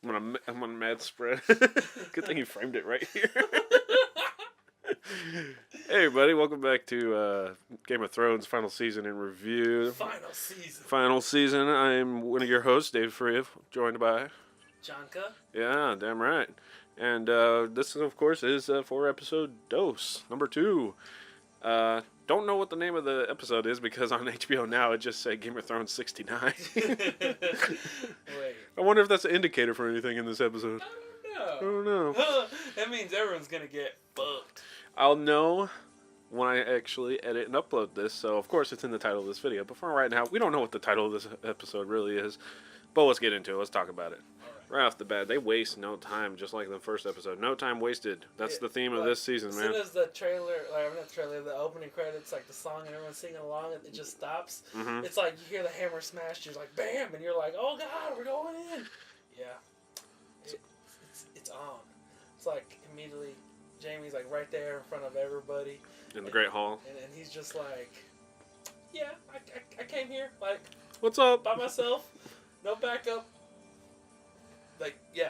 I'm on mad spread. Good thing you framed it right here. Hey everybody, welcome back to Game of Thrones Final Season in Review. Final season. I'm one of your hosts, David Free, joined by JonKuh. Yeah, damn right. And this, of course, is 4-episode dose number 2. Don't know what the name of the episode is because on HBO now it just said Game of Thrones 69. Wait. I wonder if that's an indicator for anything in this episode. I don't know. That means everyone's gonna get fucked. I'll know when I actually edit and upload this, so of course it's in the title of this video. But for right now, we don't know what the title of this episode really is. But let's get into it. Let's talk about it. Right off the bat, they waste no time, just like the first episode. No time wasted. That's the theme of this season, man. As soon as the trailer, not the trailer, the opening credits, like the song and everyone's singing along, it just stops. Mm-hmm. It's like you hear the hammer smash, you're like, bam, and you're like, oh god, we're going in. Yeah. It's on. It's like immediately, Jamie's like right there in front of everybody. In the Great Hall. And he's just like, yeah, I came here, like, what's up? By myself, no backup. Like, yeah.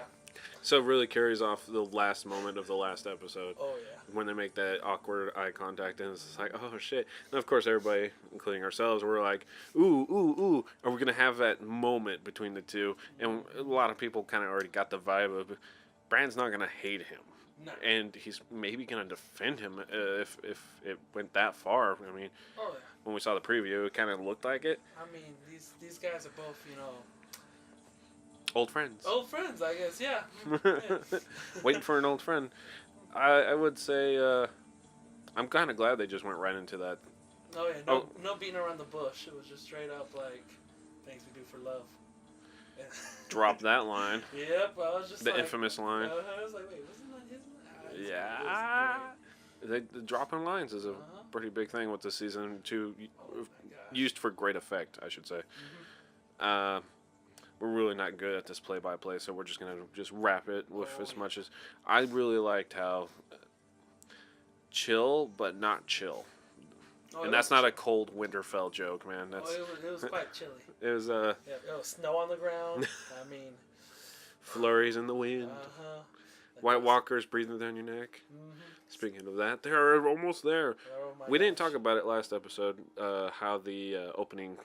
So it really carries off the last moment of the last episode. Oh, yeah. When they make that awkward eye contact, and it's like, oh, shit. And, of course, everybody, including ourselves, we're like, ooh, are we going to have that moment between the two? And a lot of people kind of already got the vibe of, Bran's not going to hate him. No. And he's maybe going to defend him if it went that far. I mean, when we saw the preview, it kind of looked like it. I mean, these guys are both, old friends. Old friends, I guess, yeah. Waiting for an old friend. I would say I'm kind of glad they just went right into that. Oh, yeah. No beating around the bush. It was just straight up like, things we do for love. Drop that line. Yep, I was just the infamous line. I was like, wait, wasn't that his line? Yeah. The dropping lines is a pretty big thing with this season, too. Used for great effect, I should say. Mm-hmm. We're really not good at this play-by-play, so we're just going to wrap it with as much as... I really liked how chill, but not chill. And that's not a cold Winterfell joke, man. That's, it was quite chilly. It was... yeah, it was snow on the ground. I mean... flurries in the wind. White Walkers breathing down your neck. Mm-hmm. Speaking of that, they're almost there. We didn't talk about it last episode, how the opening...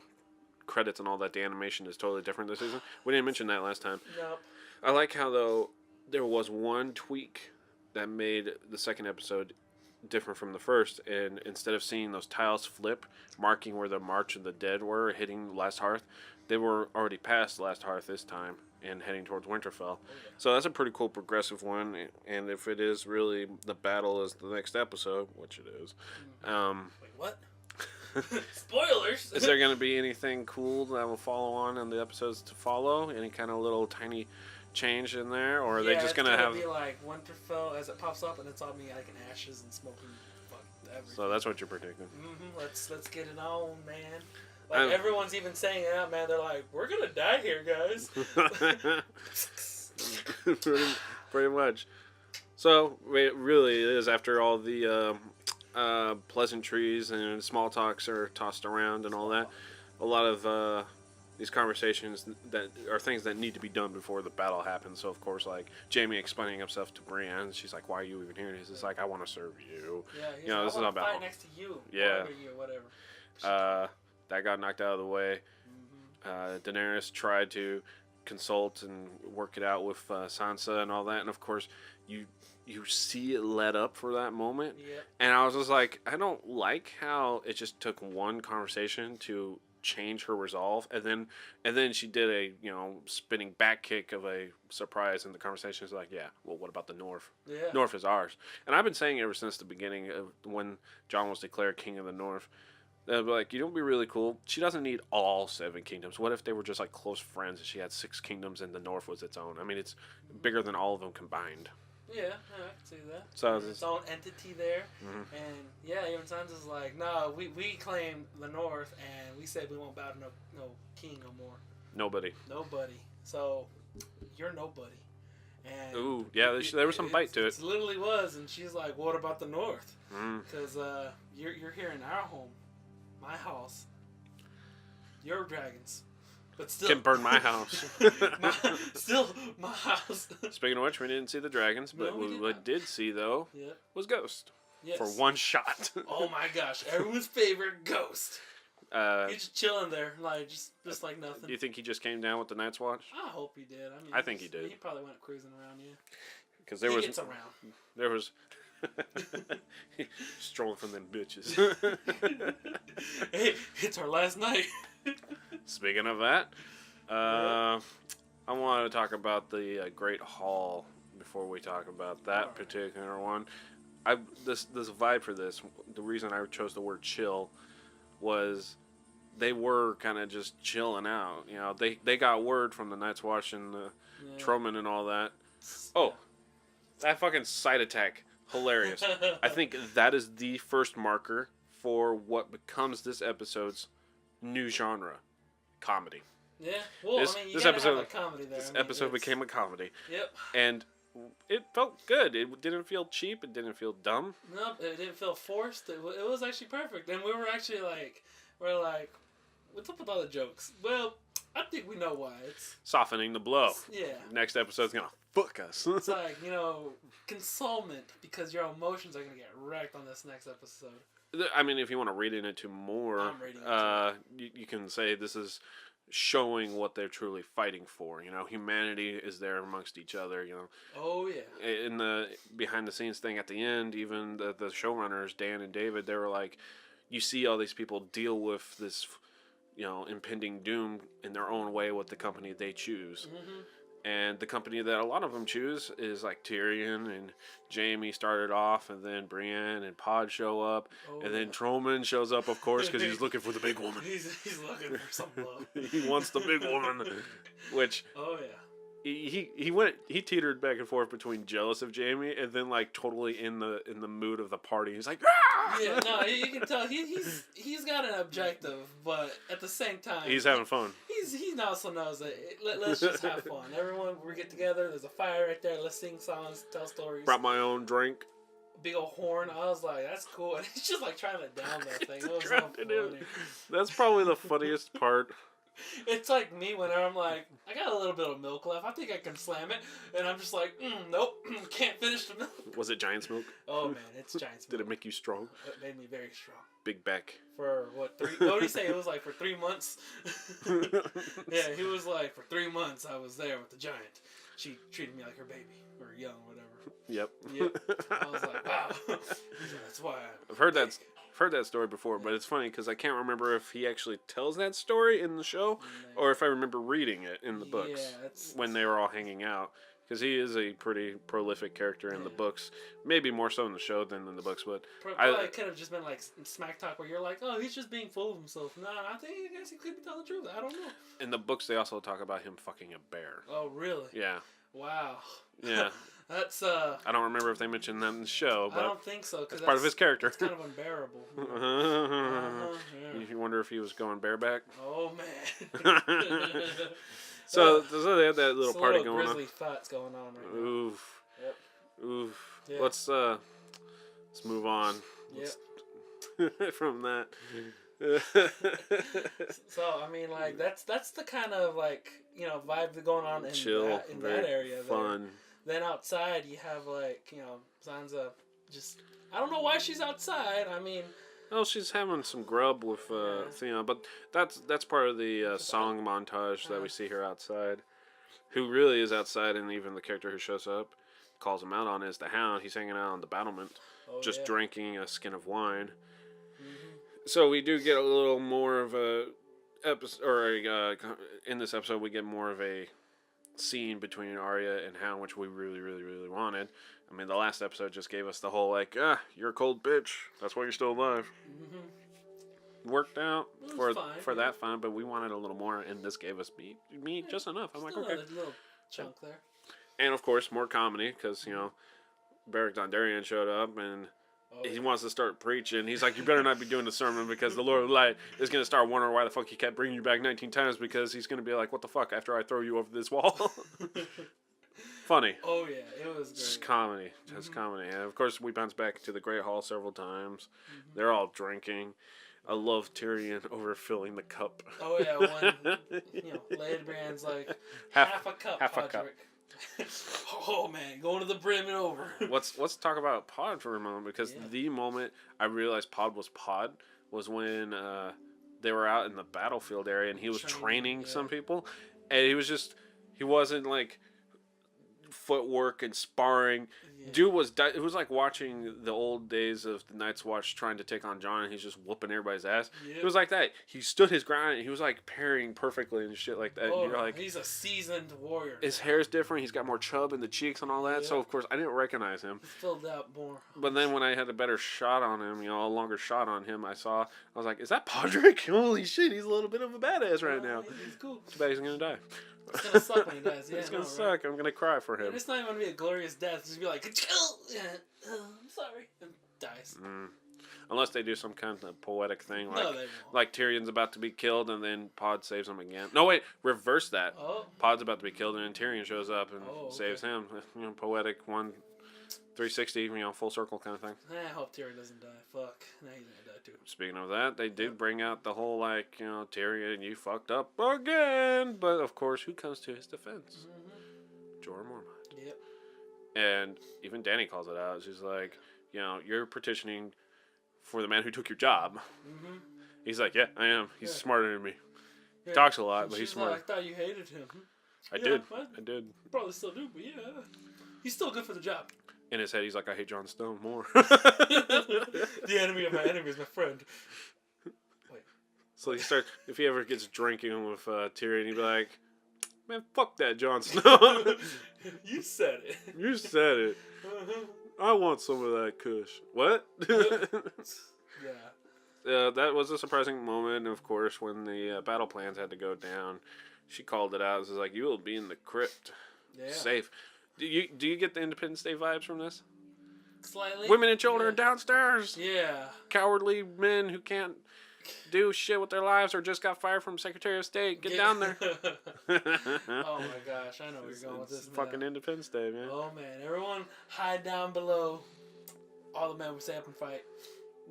credits and all that, the animation is totally different this season. We didn't mention that last time. Nope. I like how, though, there was one tweak that made the second episode different from the first, and instead of seeing those tiles flip, marking where the March of the Dead were, hitting Last Hearth, they were already past Last Hearth this time, and heading towards Winterfell. So that's a pretty cool progressive one, and if it is really the battle is the next episode, which it is. Wait, what? Spoilers! Is there going to be anything cool that will follow on in the episodes to follow? Any kind of little tiny change in there? Or are they just going to have... be like Winterfell as it pops up and it's all me like in ashes and smoking everything. So that's what you're predicting. Mm-hmm. Let's get it on, man. Like everyone's even saying it out, man. They're like, we're going to die here, guys. pretty much. So it really is, after all the... pleasantries and small talks are tossed around and all that. A lot of these conversations that are things that need to be done before the battle happens. So of course, like Jamie explaining himself to Brienne, she's like, "Why are you even here?" And he's just like, "I want to serve you." Yeah, this is about fight next to you. Yeah, or whatever. That got knocked out of the way. Mm-hmm. Daenerys tried to consult and work it out with Sansa and all that, and of course, you see it led up for that moment. Yep. And I was just like, I don't like how it just took one conversation to change her resolve, and then she did a spinning back kick of a surprise, and the conversation is like, yeah, well, what about the North? Yeah. North is ours. And I've been saying ever since the beginning of when Jon was declared king of the North, like, you know, it'd be really cool. She doesn't need all 7 kingdoms. What if they were just like close friends and she had 6 kingdoms and the North was its own? I mean, it's bigger than all of them combined. Yeah, I can see that. So its own entity there. Mm-hmm. And yeah, even Sansa's like, no, we claim the North, and we said we won't bow to no king no more. Nobody. So you're nobody. And ooh, yeah, there was some bite to it. It literally was, and she's like, what about the North? Mm. Because you're here in our home, my house, your dragons. But still, Can burn my house. my house. Speaking of which, we didn't see the dragons, but No, we did what not. did see though was Ghost Yes. for one shot. Oh my gosh, everyone's favorite Ghost. He's just chilling there, like just like nothing. Do you think he just came down with the Night's Watch? I hope he did. I mean, I think he did. He probably went cruising around, yeah. Because there he was gets around. there was strolling from them bitches. Hey, it's our last night. Speaking of that, I want to talk about the Great Hall before we talk about that particular one. This vibe for this. The reason I chose the word chill was they were kind of just chilling out. You know, they got word from the Night's Watch and the Truman and all that. Oh, that fucking side attack. Hilarious. I think that is the first marker for what becomes this episode's new genre. Comedy. Yeah. Well, This I mean, you this gotta episode, have a comedy there. this I mean, episode became a comedy. Yep. And it felt good. It didn't feel cheap. It didn't feel dumb. Nope, it didn't feel forced. It was actually perfect. And we were actually like, what's up with all the jokes? Well, I think we know why. It's Softening the blow. yeah. Next episode's gonna fuck us. It's like, consolement because your emotions are gonna get wrecked on this next episode. I mean, if you want to read into more, I'm reading into you can say this is showing what they're truly fighting for. You know, humanity is there amongst each other. You know, Oh yeah. in the behind the scenes thing at the end, even the showrunners Dan and David, they were like, you see all these people deal with this, impending doom in their own way with the company they choose. Mm-hmm. And the company that a lot of them choose is like Tyrion and Jaime started off, and then Brienne and Pod show up, and then Truman shows up, of course, because he's looking for the big woman. He's looking for some love. He wants the big woman, which Oh yeah. he teetered back and forth between jealous of Jaime and then like totally in the mood of the party. He's like, ah! Yeah, no, you can tell he's got an objective, but at the same time He's having fun. He also knows that let's just have fun. Everyone, we get together. There's a fire right there. Let's sing songs, tell stories. Brought my own drink. Big old horn. I was like, that's cool. And he's just like trying to down that thing. It was so funny. That's probably the funniest part. It's like me whenever I'm like, I got a little bit of milk left. I think I can slam it. And I'm just like, nope, can't finish the milk. Was it Giant's Milk? Oh, man, it's Giant's milk. Did it make you strong? It made me very strong. Big back. For what, 3? What did he say? It was like for 3 months? Yeah, he was like, for 3 months I was there with the giant. She treated me like her baby. Or young, whatever. Yep. I was like, wow. That's why I've heard that story before, but it's funny because I can't remember if he actually tells that story in the show or if I remember reading it in the books when they were all hanging out. Because he is a pretty prolific character in the books, maybe more so in the show than in the books. But probably could have just been like smack talk where you're like, oh, he's just being full of himself. No, I think I guess he could be telling the truth. I don't know. In the books, they also talk about him fucking a bear. Oh, really? Yeah. Wow. Yeah. That's I don't remember if they mentioned that in the show, but I don't think so. Cause that's part of his character. It's kind of unbearable. Yeah. You wonder if he was going bareback. Oh man. So they had that little party going grizzly on. thoughts going on right now. Oof. Yep. Oof. Yep. Let's move on. Yep. From that. So I mean, like that's the kind of like vibe going on in Chill, that area. Fun. Then outside you have like Sansa just I don't know why she's outside. I mean. Oh, she's having some grub with Theon, but that's part of the song montage that we see her outside. Who really is outside, and even the character who shows up calls him out on is the Hound. He's hanging out on the battlement, just drinking a skin of wine. Mm-hmm. So we do get a little more of a episode, or in this episode we get more of a scene between Arya and Hound, which we really, really, really wanted. I mean, the last episode just gave us the whole, like, you're a cold bitch. That's why you're still alive. Mm-hmm. Worked out for that fun, but we wanted a little more, and this gave us meat just enough. I'm like, okay. A little chunk there. And, of course, more comedy, because, Beric Dondarrion showed up, and he wants to start preaching. He's like, you better not be doing the sermon, because the Lord of Light is going to start wondering why the fuck he kept bringing you back 19 times, because he's going to be like, what the fuck, after I throw you over this wall? Funny. Oh yeah, it was great. Just comedy. Just comedy. And of course we bounce back to the Great Hall several times. They're all drinking. I love Tyrion overfilling the cup. Oh yeah, when Lady Brienne's like half a cup, half a cup. Oh man, going to the brim and over. Let's talk about Pod for a moment, because the moment I realized Pod was when they were out in the battlefield area and he was training some people, and he wasn't like footwork and sparring. Dude it was like watching the old days of the Night's Watch trying to take on Jon, and he's just whooping everybody's ass. It was like that. He stood his ground and he was like parrying perfectly and shit like that. Oh, You're like, he's a seasoned warrior. His hair's different. He's got more chub in the cheeks and all that. So of course I didn't recognize him. He's filled out more. But then when I had a better shot on him, a longer shot on him, I was like, is that Podrick? Holy shit, he's a little bit of a badass right now. He's cool. Too bad he's gonna die. It's gonna suck when he dies. Yeah, it's gonna suck. I'm gonna cry for him. And it's not even gonna be a glorious death. It's gonna be like, I'm sorry, and dies. Unless they do some kind of poetic thing, like No, they won't. like Tyrion's about to be killed and then Pod saves him again. No, wait, reverse that. Oh. Pod's about to be killed and then Tyrion shows up and saves him. Poetic 360, full circle kind of thing. I hope Tyrion doesn't die. Fuck, now he's gonna die too. Speaking of that, they did bring out the whole Tyrion, you fucked up again. But of course, who comes to his defense? Jorah Mormont. Yep. And even Dany calls it out. She's like, you're petitioning for the man who took your job. He's like, yeah, I am. He's smarter than me. He talks a lot, but he's smart. Like, I thought you hated him. I did. Probably still do, but yeah. He's still good for the job. In his head, he's like, I hate Jon Snow more. The enemy of my enemy is my friend. Wait. So if he ever gets drinking with Tyrion, he'd be like, man, fuck that Jon Snow. You said it. You said it. I want some of that kush. What? Yeah. That was a surprising moment. And of course, when the battle plans had to go down, she called it out. It was like, you will be in the crypt. Yeah. Safe. Do you get the Independence Day vibes from this? Slightly. Women and children downstairs. Yeah. Cowardly men who can't do shit with their lives or just got fired from Secretary of State. Get down there. Oh my gosh, I know where you're going with this. Fucking Independence Day, man. Oh man, everyone hide down below. All the men would stay up and fight.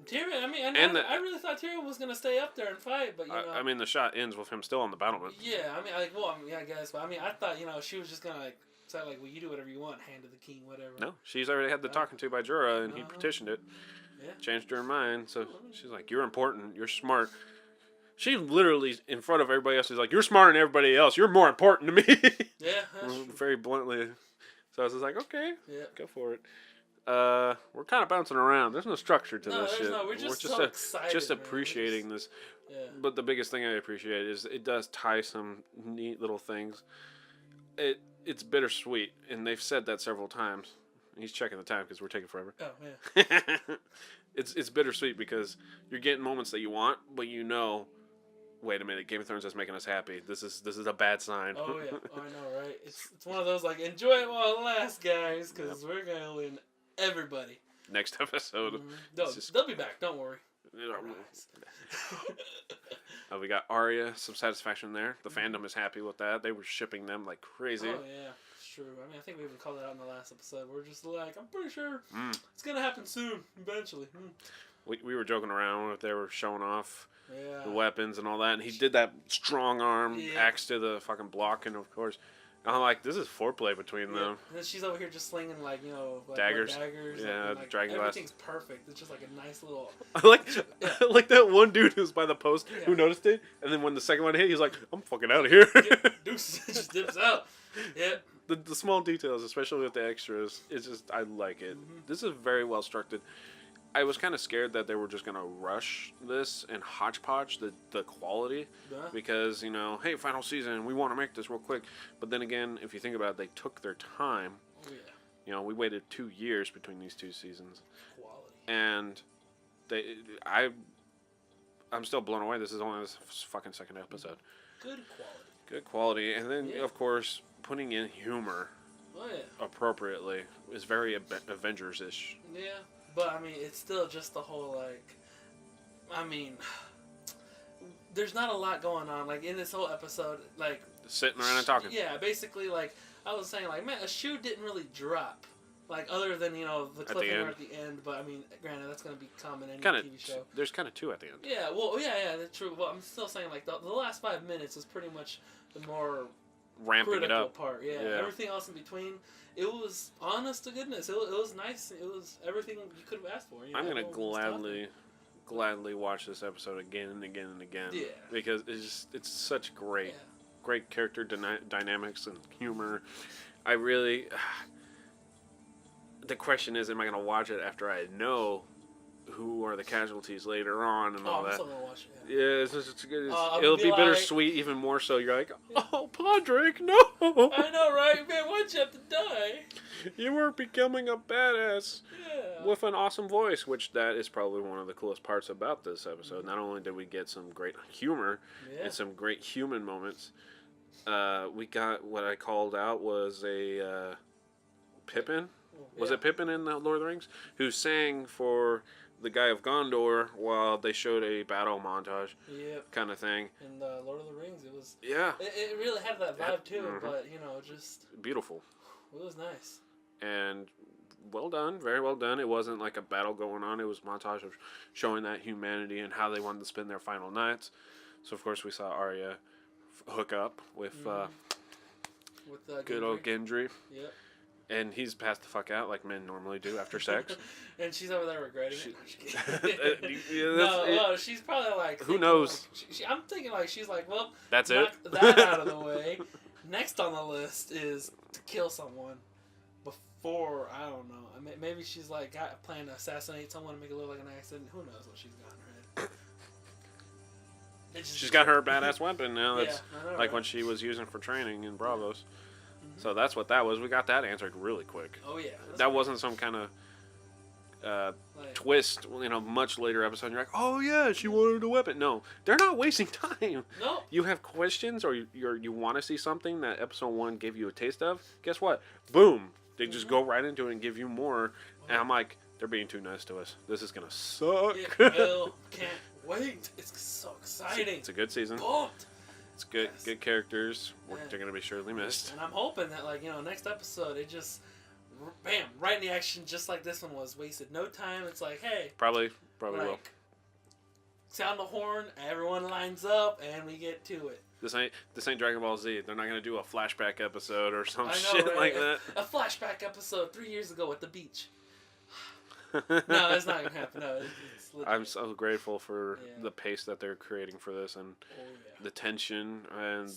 Tyrion, I really thought Tyrion was gonna stay up there and fight, but I mean, the shot ends with him still on the battlement. Yeah, I guess, but I thought she was just gonna say well, you do whatever you want, hand to the king, whatever. No, she's already had the talking to by Jorah, and he petitioned it. Yeah. Changed her mind, so she's like, "You're important. You're smart." She literally, in front of everybody else, is like, "You're smarter than everybody else. You're more important to me." Yeah, that's true. Very bluntly. So I was just like, "Okay, go for it." We're kind of bouncing around. There's no structure to this shit. We're just so excited, just appreciating this. Yeah. But the biggest thing I appreciate is it does tie some neat little things. It's bittersweet, and they've said that several times. He's checking the time because we're taking forever. Oh yeah. It's bittersweet because you're getting moments that you want, but wait a minute, Game of Thrones is making us happy. This is a bad sign. Oh yeah, I know, right? It's one of those like enjoy it while it lasts, guys, because we're gonna win everybody. Next episode. They'll be back. Don't worry. We got Arya, some satisfaction there. The fandom is happy with that. They were shipping them like crazy. Oh yeah, it's true. I think we even called it out in the last episode. We're just like, I'm pretty sure it's gonna happen soon, eventually. We were joking around if they were showing off the weapons and all that, and he did that strong arm axe to the fucking block, and of course, I'm like, this is foreplay between them. And then she's over here just slinging daggers. Yeah, dragon glass. Everything's perfect. It's just like a nice little. I like that one dude who's by the post who noticed it, and then when the second one hit, he's like, I'm fucking out of here. Deuces just dips out. Yeah. The small details, especially with the extras, it's just I like it. This is very well structured. I was kind of scared that they were just gonna rush this and hodgepodge the quality because hey, final season, we want to make this real quick. But then again, if you think about it, they took their time. Oh yeah. We waited 2 years between these two seasons. Quality. And I'm still blown away. This is only the fucking second episode. Good quality, and then of course putting in humor. Appropriately is very Avengers-ish. Yeah. But, it's still just the whole, there's not a lot going on. In this whole episode, sitting around and talking. Yeah, basically, I was saying, man, a shoe didn't really drop Like, other than, the the cliffhanger end. at the end, but, I mean, granted, that's going to be common in any Kinda, TV show. there's kind of two at the end. Yeah, well, yeah, that's true. Well, I'm still saying, like, the last 5 minutes is pretty much the more Ramping it critical up. part. Yeah. Everything else in between, it was, honest to goodness, it was nice. It was everything you could have asked for. I'm going to gladly watch this episode again and again and again. Yeah. Because it's such great character dynamics and humor. I really... The question is, am I going to watch it after I know who are the casualties later on and all I'm that? still going to watch it. Yeah, it'll be bittersweet even more so. You're like, oh, Podrick, no! I know, right? Man, why'd you have to die? You were becoming a badass Yeah. with an awesome voice, which that is probably one of the coolest parts about this episode. Not only did we get some great humor and some great human moments, we got what I called out was a Pippin. Was it Pippin in the Lord of the Rings? Who sang for the guy of Gondor while they showed a battle montage kind of thing. In Lord of the Rings, it was... Yeah. It really had that vibe, too, but, just... Beautiful. It was nice. And well done. Very well done. It wasn't like a battle going on. It was a montage of showing that humanity and how they wanted to spend their final nights. So, of course, we saw Arya hook up with good old Gendry. Yep. And he's passed the fuck out like men normally do after sex. And she's over there regretting it. No, she's probably like... Who knows? Like, I'm thinking like, she's like, well... That's knock it. that out of the way. Next on the list is to kill someone before, I don't know. Maybe she's like planning to assassinate someone and make it look like an accident. Who knows what she's got in her head. She's got her badass weapon now. That's know, like what she was using for training in Bravos. So that's what that was. We got that answered really quick. Oh, yeah. That wasn't some kind of twist, much later episode. You're like, oh, yeah, she wanted a weapon. No, they're not wasting time. No. You have questions or you want to see something that episode 1 gave you a taste of. Guess what? Boom. They just go right into it and give you more. And I'm like, they're being too nice to us. This is going to suck. Can't wait. It's so exciting. It's a good season. Pumped. It's good, good characters. They're going to be surely missed. And I'm hoping that, next episode, it just, bam, right in the action, just like this one was. Wasted no time. It's like, hey. Probably will. Sound the horn, everyone lines up, and we get to it. This ain't Dragon Ball Z. They're not going to do a flashback episode or some shit like that. A flashback episode 3 years ago at the beach. No, that's not going to happen. No, it's legit. I'm so grateful for the pace that they're creating for this and the tension and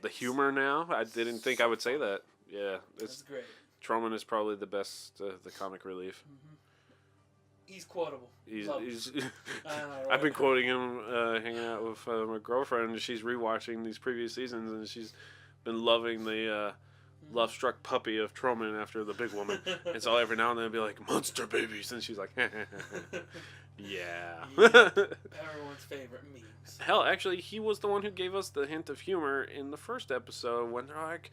the humor now. I didn't think I would say that. Yeah. That's great. Truman is probably the best, the comic relief. Mm-hmm. He's quotable. I've been quoting him hanging out with my girlfriend, and she's rewatching these previous seasons, and she's been loving the love-struck puppy of Truman after the big woman. And so every now and then it'll be like, monster babies, and she's like, yeah. Everyone's favorite memes. Hell, actually, he was the one who gave us the hint of humor in the first episode when they're like,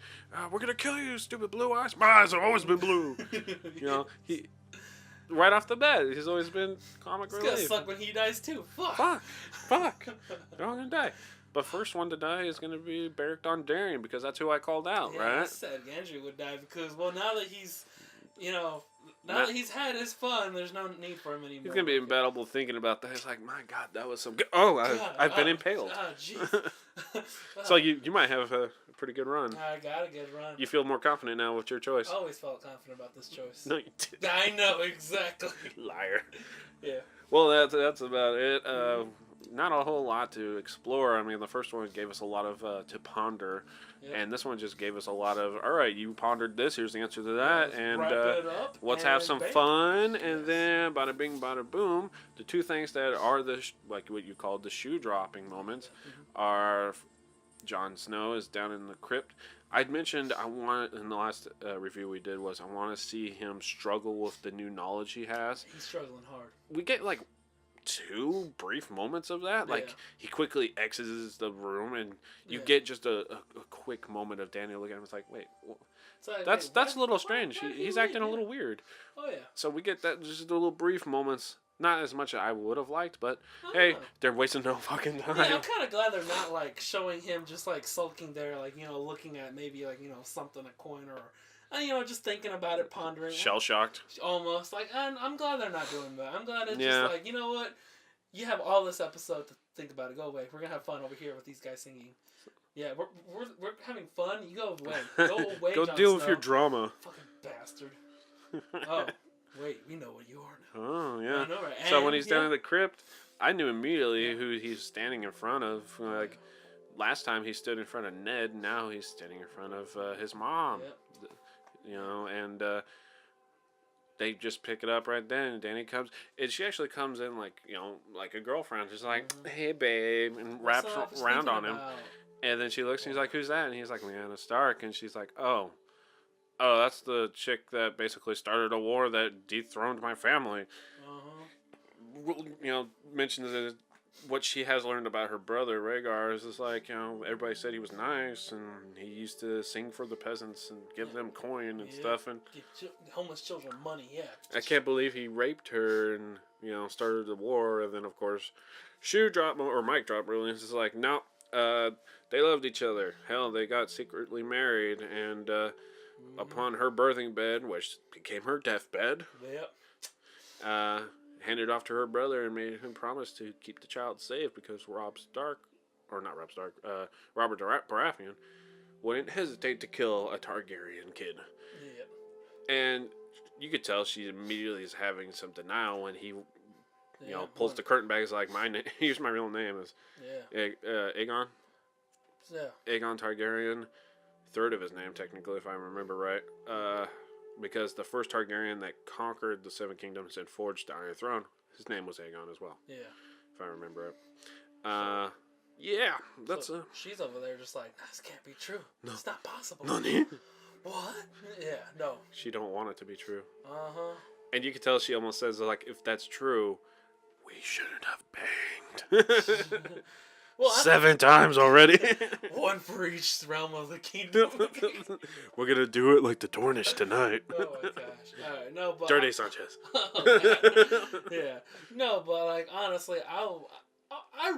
we're going to kill you, stupid blue eyes. My eyes have always been blue. He... Right off the bat, he's always been comic relief. It's gonna suck when he dies too. Fuck. They're all gonna die. But first one to die is gonna be Beric Dondarrion because that's who I called out, right? I said Andrew would die because, well, now that he's, now that he's had his fun, there's no need for him anymore. He's gonna be embattled thinking about that. He's like, my God, that was some good. Oh, I've been impaled. Jeez. So you might have a pretty good run. I got a good run. You feel more confident now with your choice. I always felt confident about this choice. No, you didn't. I know, exactly. Liar. Yeah. Well, that's about it. Not a whole lot to explore. I mean, the first one gave us a lot of to ponder, and this one just gave us a lot of, all right, you pondered this, here's the answer to that, and let's have some fun, and then bada bing, bada boom. The two things that are like what you called the shoe dropping moments are Jon Snow is down in the crypt. I'd mentioned in the last review we did was I want to see him struggle with the new knowledge he has. He's struggling hard. We get like 2 brief moments of that. Like he quickly exits the room and you get just a quick moment of Daniel looking at him. It's like, wait, that's a little strange. He's acting a little weird. Oh yeah. So we get that just a little brief moments Not as much as I would have liked, but I hey, don't know. they're wasting no fucking time. Yeah, I'm kind of glad they're not like showing him just like sulking there, like looking at maybe like something, a coin or just thinking about it, pondering. Shell shocked. Almost like I'm glad they're not doing that. I'm glad it's Yeah. just like what, you have all this episode to think about it. Go away. We're gonna have fun over here with these guys singing. Yeah, we're having fun. You go away. Go away. Go Jon deal Snow. with your drama. Fucking bastard. Oh, wait. We know what you are now. Oh yeah. I know, right? So when he's down in the crypt, I knew immediately who he's standing in front of. Like last time he stood in front of Ned, now he's standing in front of his mom. Yep. And they just pick it up right then. And Danny comes, and she actually comes in like like a girlfriend, just like, "Hey, babe," and wraps around on him. And then she looks, and he's like, "Who's that?" And he's like, "Lyanna Stark." And she's like, "Oh, that's the chick that basically started a war that dethroned my family." Mentions that what she has learned about her brother Rhaegar is just like, everybody said he was nice, and he used to sing for the peasants and give them coin and stuff, and give homeless children money. Yeah. I can't believe he raped her and started the war. And then of course, Mic dropped really. It's just like, no, they loved each other. Hell, they got secretly married, and upon her birthing bed, which became her deathbed, handed off to her brother and made him promise to keep the child safe because Robert Baratheon wouldn't hesitate to kill a Targaryen kid. And you could tell she immediately is having some denial when he pulls the curtain back. It's like, here's my real name is Aegon. Aegon Targaryen, third of his name technically, if I remember right. Because the first Targaryen that conquered the Seven Kingdoms and forged the Iron Throne, his name was Aegon as well. Yeah. If I remember it. That's she's over there just like, this can't be true. No. It's not possible. Nani? What? Yeah, no. She don't want it to be true. Uh-huh. And you can tell she almost says, like, if that's true, we shouldn't have banged. 7 times already. One for each realm of the kingdom. We're gonna do it like the Dornish tonight. Oh my gosh! All right, no, but Dirty Sanchez. Yeah, no, but like honestly, I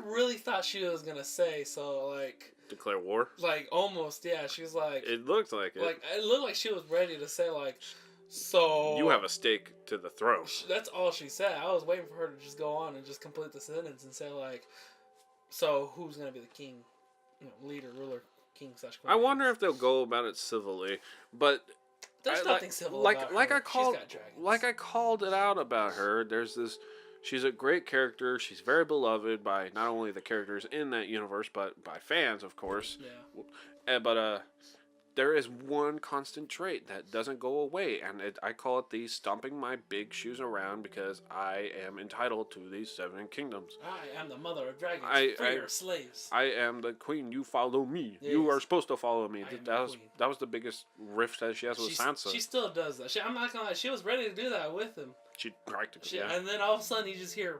really thought she was gonna say so. Like declare war. Like almost, yeah. She's like. It looked like it. Like it looked like she was ready to say like, so. You have a stake to the throne. That's all she said. I was waiting for her to just go on and just complete the sentence and say like. So who's gonna be the king, leader, ruler, king / queen? I wonder if they'll go about it civilly, but there's nothing civil about her. Like I called it out about her. There's this. She's a great character. She's very beloved by not only the characters in that universe, but by fans, of course. Yeah. But there is one constant trait that doesn't go away, and I call it the stomping my big shoes around because I am entitled to these 7 kingdoms. I am the mother of dragons. Free your slaves. I am the queen. You follow me. Yes. You are supposed to follow me. That was the biggest rift that she has with Sansa. She still does that. I'm not gonna lie. She was ready to do that with him. She practically. Yeah. And then all of a sudden you just hear.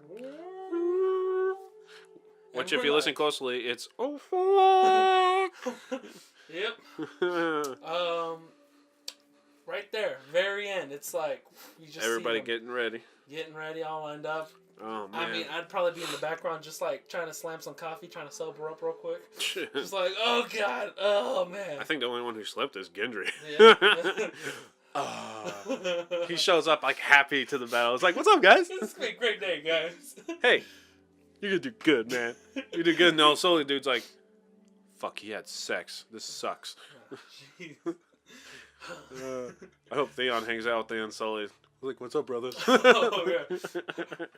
Which, if you listen closely, it's fuck. Yep. Right there, very end. It's like you just everybody getting ready, all lined up. Oh man! I mean, I'd probably be in the background, just like trying to slam some coffee, trying to sober up real quick. Just like, oh god, oh man. I think the only one who slept is Gendry. Yeah. He shows up like happy to the battle. It's like, what's up, guys? This is gonna be a great day, guys. Hey, you're gonna do good, man. You do good. No, Sully dude's like, fuck, he had sex. This sucks. I hope Theon hangs out with the Unsullied. Like, what's up, brother? Oh, yeah.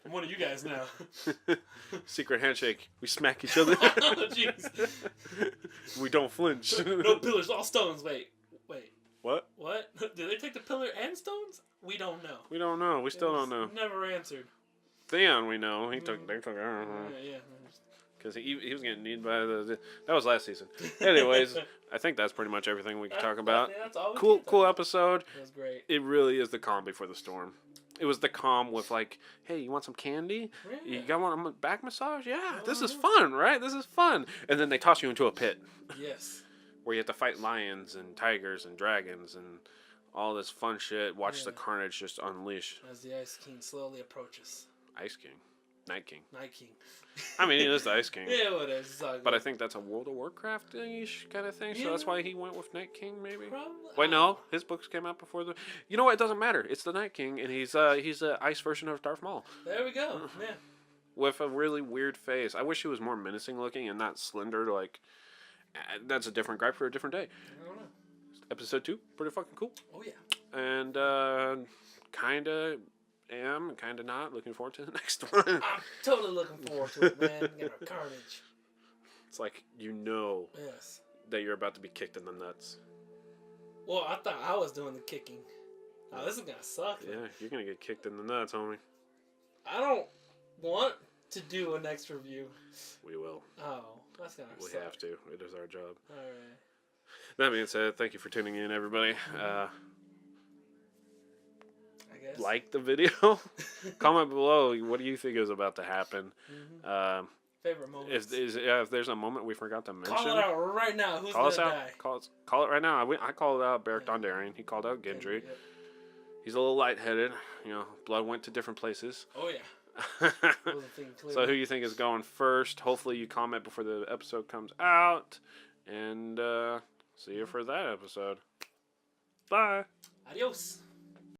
I'm one of you guys now. Secret handshake. We smack each other. Oh, jeez. We don't flinch. No pillars, all stones. Wait. What? Did they take the pillar and stones? We don't know. We don't know. We still don't know. Never answered. Theon, we know. They took. Yeah. Because he was getting kneed by the. That was last season. Anyways, I think that's pretty much everything we can talk about. That's all Cool episode. It was great. It really is the calm before the storm. It was the calm with like, hey, you want some candy? Yeah. You got one back massage? Yeah, this is fun, right? This is fun. And then they toss you into a pit. Yes. Where you have to fight lions and tigers and dragons and all this fun shit. Watch the carnage just unleash. As the Ice King slowly approaches. Ice King. Night King. Night King. I mean, he is the Ice King. Yeah, whatever. It's all good. But I think that's a World of Warcraft-ish kind of thing, so that's why he went with Night King, maybe? Probably. Wait, no. His books came out before the... You know what? It doesn't matter. It's the Night King, and he's a ice version of Darth Maul. There we go. Yeah. With a really weird face. I wish he was more menacing looking and not slender, like... That's a different gripe for a different day. I don't know. Episode 2, pretty fucking cool. Oh, yeah. And, kinda am, kinda not. Looking forward to the next one. I'm totally looking forward to it, man. Get our carnage. It's like, you know Yes. that you're about to be kicked in the nuts. Well, I thought I was doing the kicking. Oh, this is gonna suck. Yeah, you're gonna get kicked in the nuts, homie. I don't want to do a next review. We will. Oh, that's gonna We suck. have to. It is our job. Alright. That being said, thank you for tuning in, everybody. I guess. Like the video. Comment below. What do you think is about to happen? Favorite moments. If there's a moment we forgot to mention, Call it out right now. Who's call gonna us out. die? Call it right now. I called out Beric Dondarrion. He called out Gendry. Yep. He's a little lightheaded. You know, blood went to different places. Oh yeah. Wasn't thinking clearly. So who you think is going first? Hopefully you comment before the episode comes out. And see you for that episode. Bye. Adios.